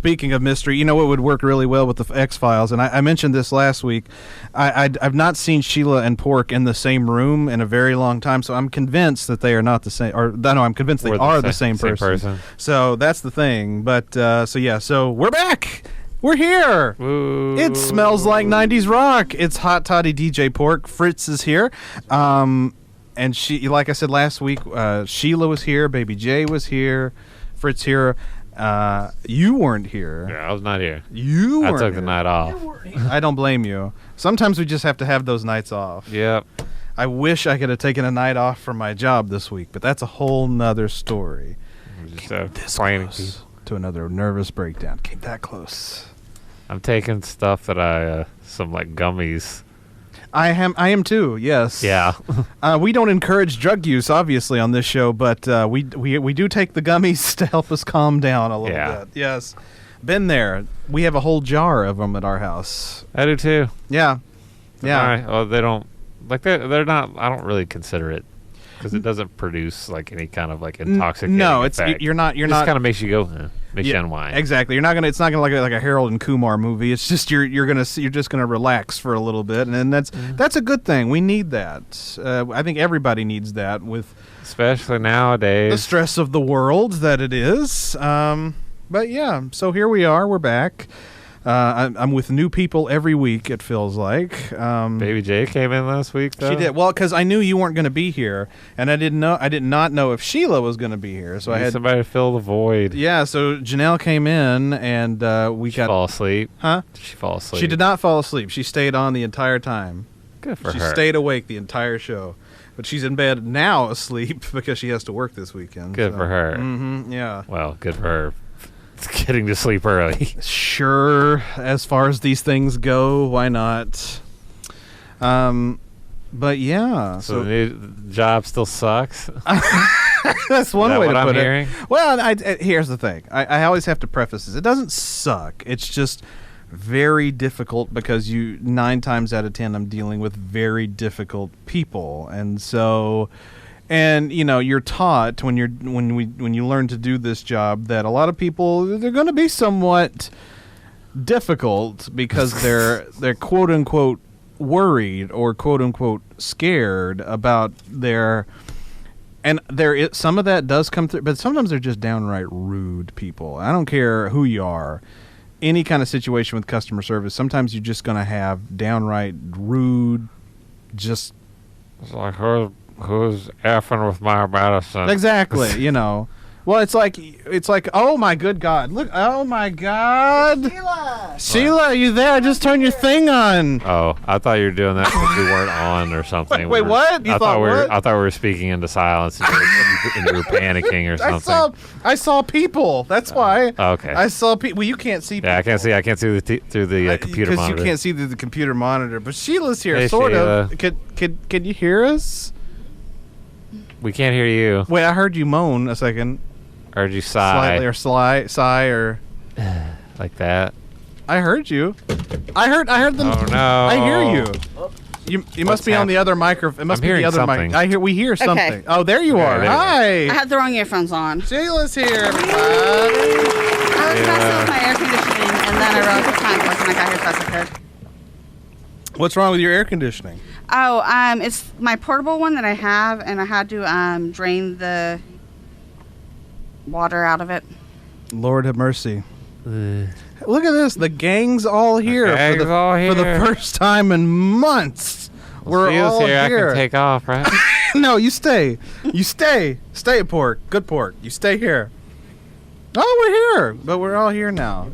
speaking of mystery, you know what would work really well with the X-Files, and I mentioned this last week. I've not seen Shiela and P.O.R.C in the same room in a very long time, so I'm convinced that they are not the same. Or no, I'm convinced they are the same person. So that's the thing. But so we're back. We're here. Ooh. It smells like 90's rock. It's Hot Toddy DJ P.O.R.C. Fritz is here. And she, like I said last week, Sheila was here. Baby J was here. Fritz here. You weren't here. Yeah, I was not here. You weren't. I took the night off. I don't blame you. Sometimes we just have to have those nights off. Yep. I wish I could have taken a night off from my job this week, but that's a whole nother story. Just This close to another nervous breakdown. Came that close. I'm taking stuff that some like gummies. I am too. Yes. Yeah. We don't encourage drug use, obviously, on this show, but we do take the gummies to help us calm down a little bit. Yes. Been there. We have a whole jar of them at our house. I do too. Yeah. Yeah. All right. Well, they don't like they're not. I don't really consider it because it doesn't produce like any kind of like intoxicating. No, effect. you're not. It just kind of makes you go. Makes you unwind. Exactly. It's not gonna like a Harold and Kumar movie. It's just you're just gonna relax for a little bit, and that's a good thing. We need that. I think everybody needs that with, especially nowadays, the stress of the world that it is. But yeah, so here we are. We're back. I'm with new people every week, it feels like. Baby J came in last week, though. She did. Well, because I knew you weren't going to be here, and I did not know if Sheila was going to be here. So I had somebody to fill the void. Yeah, so Janelle came in, and Did she fall asleep? Huh? Did she fall asleep? She did not fall asleep. She stayed on the entire time. Good for her. She stayed awake the entire show. But she's in bed now asleep because she has to work this weekend. Good for her. Mm-hmm, yeah. Well, good for her. Getting to sleep early. Sure, as far as these things go, why not? But yeah. So the new job still sucks? That's one way to put it. Well, here's the thing. I always have to preface this. It doesn't suck. It's just very difficult because 9 times out of 10 I'm dealing with very difficult people. And so... And you're taught when you learn to do this job that a lot of people, they're going to be somewhat difficult because they're quote unquote worried or quote unquote scared about their, and some of that does come through, but sometimes they're just downright rude people. I don't care who you are, any kind of situation with customer service. Sometimes you're just going to have downright rude, just it's like who's effing with my medicine? Exactly, Well, it's like, oh my good God. Look, oh my God. Sheila, are you there? I just turned your thing on. Oh, I thought you were doing that because we weren't on or something. Wait, what? I thought we were speaking into silence and you were panicking or something. I saw people. That's why. Okay. I saw people. Well, you can't see people. Yeah, I can't see through the computer monitor. Because you can't see through the computer monitor. But Sheila's here, hey, sort Sheila. of. Can you hear us? We can't hear you. Wait, I heard you moan a second. I heard you sigh. Slightly, or sigh, or... like that. I heard you. I heard them. Oh, no. I hear you. You must be on the other microphone. It must be the other mic. We hear something. Okay. Oh, there you are. Hi. I had the wrong earphones on. Sheila's here, everybody. I was messing with my air conditioning, and then I realized what time it was, and I got here fast as I could. What's wrong with your air conditioning? Oh, it's my portable one that I have, and I had to drain the water out of it. Lord have mercy. Look at this. The gang's all here, for the first time in months. We're all here. I can take off, right? No, you stay. You stay. Stay, P.O.R.C. Good P.O.R.C. You stay here. Oh, we're here. But we're all here now.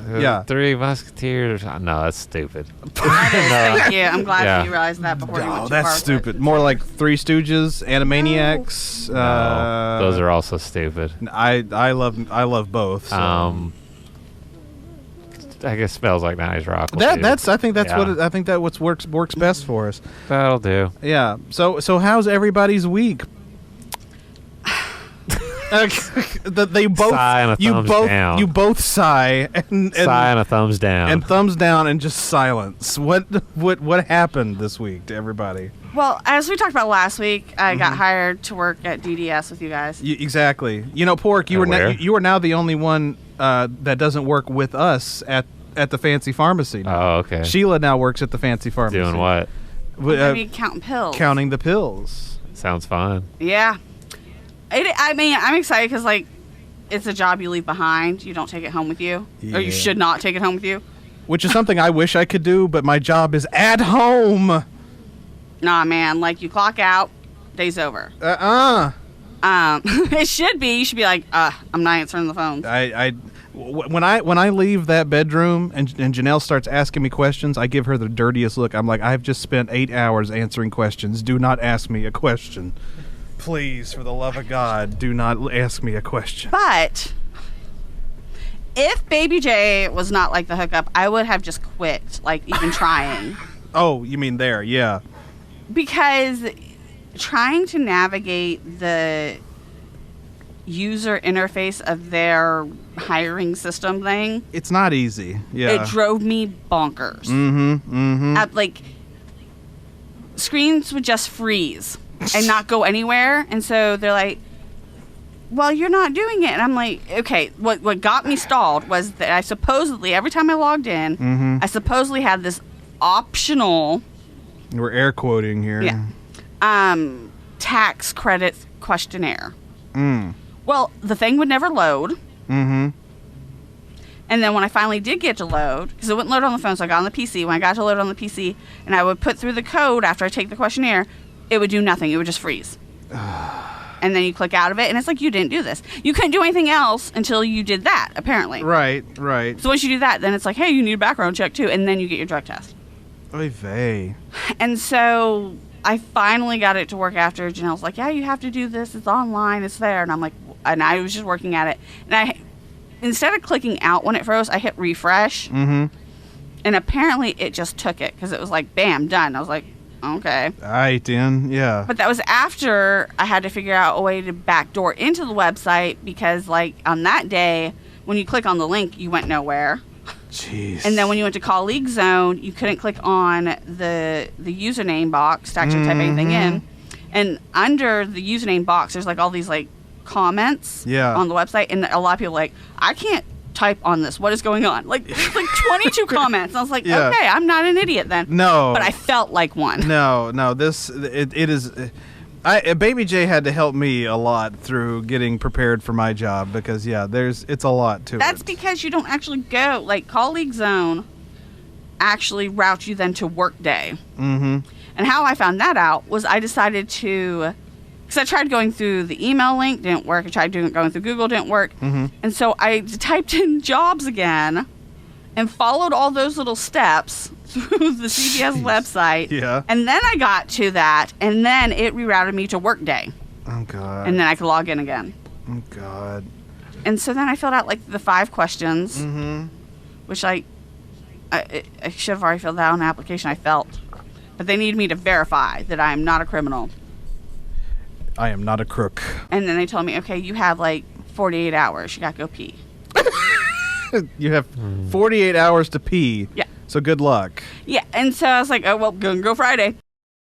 Yeah. 3 Musketeers. No, that's stupid. Thank you. I'm glad you realized that before you went too far. That's stupid. More like Three Stooges, Animaniacs. No, those are also stupid. I love both. So. I guess Smells Like 90's rock. I think that works best for us. That'll do. Yeah. So how's everybody's week? They both sigh and a thumbs down. You both sigh and sigh and a thumbs down. And thumbs down and just silence. What happened this week to everybody? Well, as we talked about last week, I got hired to work at DDS with you guys. Exactly. P.O.R.C, you were now the only one that doesn't work with us at the fancy pharmacy now. Oh, okay. Sheila now works at the fancy pharmacy. Doing what? Counting pills. Counting the pills. Sounds fun. Yeah. I mean, I'm excited because, like, it's a job you leave behind. You don't take it home with you. Or you should not take it home with you. Which is something I wish I could do, but my job is at home. Nah, man. Like, you clock out, day's over. It should be. You should be like, I'm not answering the phone. When I leave that bedroom and Janelle starts asking me questions, I give her the dirtiest look. I'm like, I've just spent 8 hours answering questions. Do not ask me a question. Please, for the love of God, do not ask me a question. But if Baby J was not like the hookup, I would have just quit, like, even trying. Oh, you mean there, yeah. Because trying to navigate the user interface of their hiring system thing, it's not easy. Yeah. It drove me bonkers. Like, screens would just freeze and not go anywhere. And so they're like, well, you're not doing it. And I'm like, okay, what got me stalled was that I supposedly, every time I logged in, I supposedly had this optional... We're air quoting here. Yeah. Tax credit questionnaire. Well, the thing would never load. And then when I finally did get to load, because it wouldn't load on the phone, so I got on the PC. When I got to load on the PC, and I would put through the code after I take the questionnaire, it would do nothing. It would just freeze. And then you click out of it, and it's like, you didn't do this. You couldn't do anything else until you did that, apparently. Right. So once you do that, then it's like, hey, you need a background check, too, and then you get your drug test. Oy vey. And so I finally got it to work after Janelle's like, yeah, you have to do this. It's online. It's there. And I'm like, and I was just working at it. And instead of clicking out when it froze, I hit refresh. And apparently it just took it because it was like, bam, done. I was like, okay. Aight, then, yeah. But that was after I had to figure out a way to backdoor into the website because, like, on that day, when you click on the link, you went nowhere. Jeez. And then when you went to Colleague Zone, you couldn't click on the username box to actually type anything in. And under the username box, there's, like, all these, like, comments on the website. And a lot of people are like, I can't type on this. What is going on? Like, there's, like, 22 comments. And I was like, okay, I'm not an idiot then. No. But I felt like one. No, it is... Baby J had to help me a lot through getting prepared for my job because, it's a lot to it. That's because you don't actually go, like, Colleague Zone actually routes you then to Workday. And how I found that out was I decided to, because I tried going through the email link, didn't work. I tried going through Google, didn't work. And so I typed in jobs again and followed all those little steps through the CVS website. Yeah. And then I got to that, and then it rerouted me to Workday. Oh, God. And then I could log in again. Oh, God. And so then I filled out, like, the 5 questions, which I should have already filled out on the application, I felt. But they need me to verify that I am not a criminal. I am not a crook. And then they told me, okay, you have, like, 48 hours. You got to go pee. You have 48 hours to pee. Yeah. So good luck. Yeah, and so I was like, oh, well, go Friday.